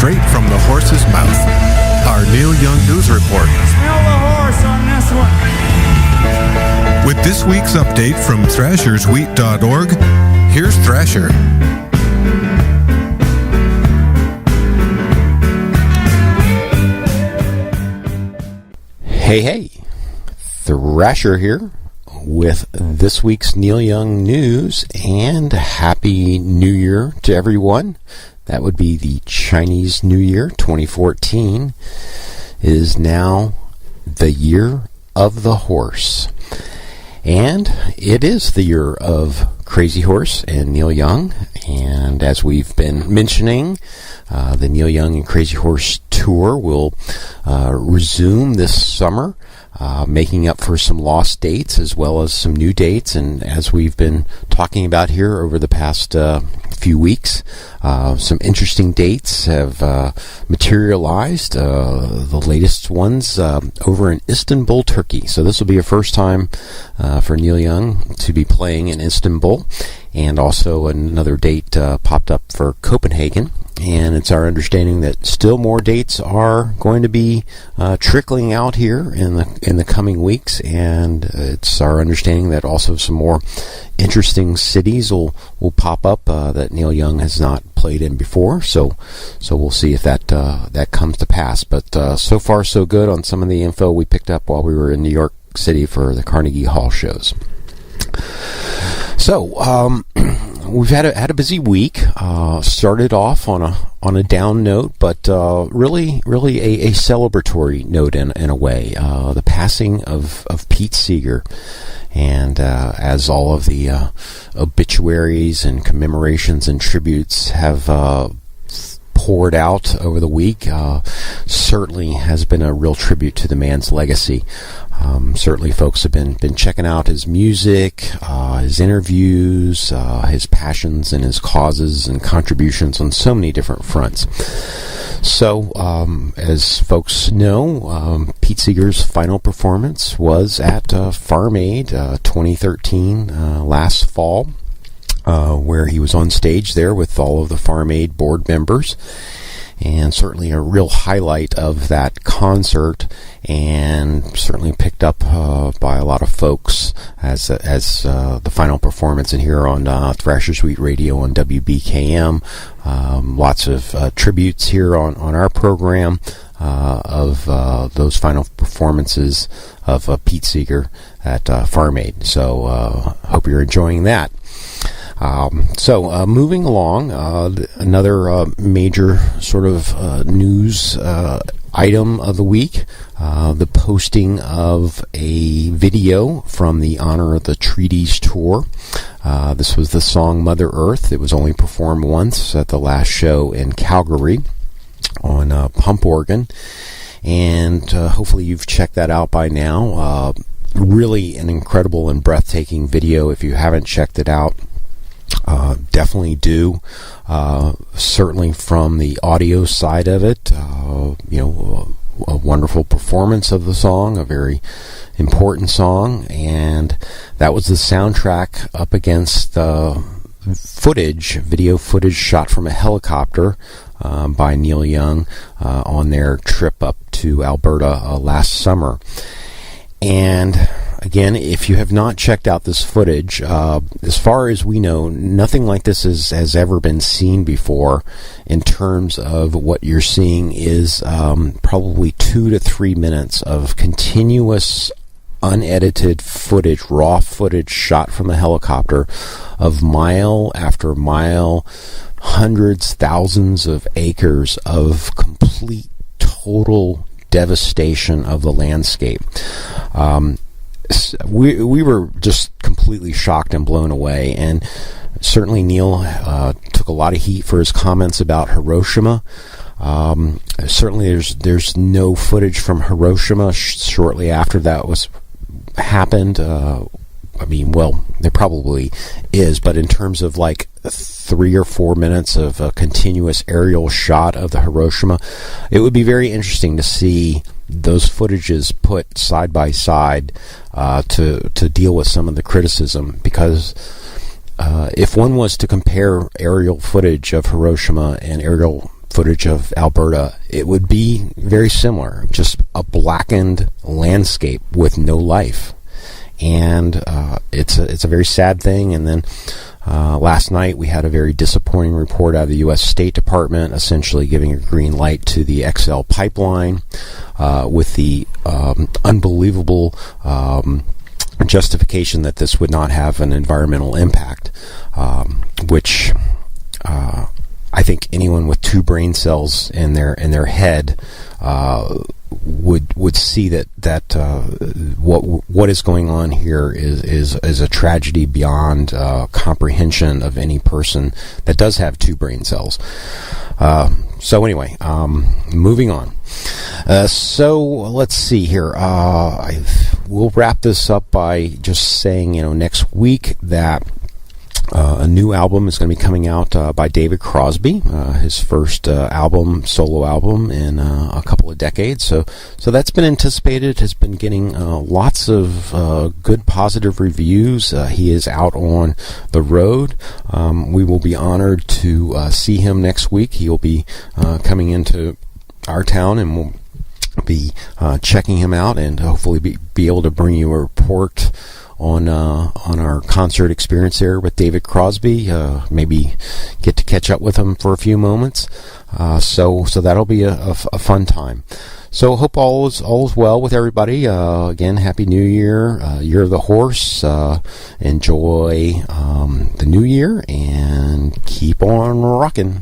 straight from the horse's mouth. Our Neil Young News Report. Smell the horse on this one. With this week's update from thrasherswheat.org, here's Thrasher. Hey, Thrasher here with this week's Neil Young news, and Happy New Year to everyone. That would be the Chinese New Year 2014 is now the year of the horse. And it is the year of Crazy Horse and Neil Young. And as we've been mentioning, the Neil Young and Crazy Horse tour will resume this summer, making up for some lost dates as well as some new dates. And as we've been talking about here over the past few weeks, some interesting dates have materialized. The latest ones over in Istanbul, Turkey. So this will be a first time for Neil Young to be playing in Istanbul. And also another date popped up for Copenhagen. And it's our understanding that still more dates are going to be trickling out here in the coming weeks, and it's our understanding that also some more interesting cities will pop up that Neil Young has not played in before. So we'll see if that comes to pass. But so far so good on some of the info we picked up while we were in New York City for the Carnegie Hall shows. So we've had a busy week. Started off on a down note, but really a celebratory note in a way. The passing of Pete Seeger, and as all of the obituaries and commemorations and tributes have poured out over the week, certainly has been a real tribute to the man's legacy. Certainly folks have been checking out his music, his interviews, his passions and his causes and contributions on so many different fronts. So, as folks know, Pete Seeger's final performance was at Farm Aid 2013 last fall, where he was on stage there with all of the Farm Aid board members. And certainly a real highlight of that concert, and certainly picked up by a lot of folks as the final performance in here on Thrashers Wheat Radio on WBKM. Lots of tributes here on our program of those final performances of Pete Seeger at Farm Aid. So hope you're enjoying that. So moving along, another major sort of news item of the week, the posting of a video from the Honor of the Treaties tour. This was the song Mother Earth. It was only performed once at the last show in Calgary on pump organ, and hopefully you've checked that out by now. Really an incredible and breathtaking video. If you haven't checked it out, definitely do. Certainly from the audio side of it, a wonderful performance of the song, a very important song, and that was the soundtrack up against video footage shot from a helicopter by Neil Young on their trip up to Alberta last summer. And again, if you have not checked out this footage, as far as we know, nothing like this has ever been seen before. In terms of what you're seeing is probably 2 to 3 minutes of continuous, unedited footage, raw footage shot from the helicopter of mile after mile, hundreds, thousands of acres of complete, total devastation of the landscape. We were just completely shocked and blown away, and certainly Neil took a lot of heat for his comments about Hiroshima. Certainly there's no footage from Hiroshima shortly after that happened. There probably is, but in terms of like 3 or 4 minutes of a continuous aerial shot of the Hiroshima, it would be very interesting to see those footages put side by side to deal with some of the criticism, because if one was to compare aerial footage of Hiroshima and aerial footage of Alberta, it would be very similar, just a blackened landscape with no life. And it's a very sad thing. And then last night we had a very disappointing report out of the U.S. State Department, essentially giving a green light to the XL pipeline with the unbelievable justification that this would not have an environmental impact, which I think anyone with two brain cells in their head would see that what is going on here is a tragedy beyond comprehension of any person that does have two brain cells. So anyway, moving on. So let's see here. We'll wrap this up by just saying, next week that a new album is going to be coming out by David Crosby, his first solo album in a couple of decades. So that's been anticipated, has been getting lots of good positive reviews. He is out on the road. We will be honored to see him next week. He'll be coming into our town, and we'll be checking him out and hopefully be able to bring you a report on our concert experience there with David Crosby. Maybe get to catch up with him for a few moments. So that'll be a fun time. So hope all is well with everybody. Again, Happy New Year, Year of the Horse. Enjoy the new year and keep on rocking.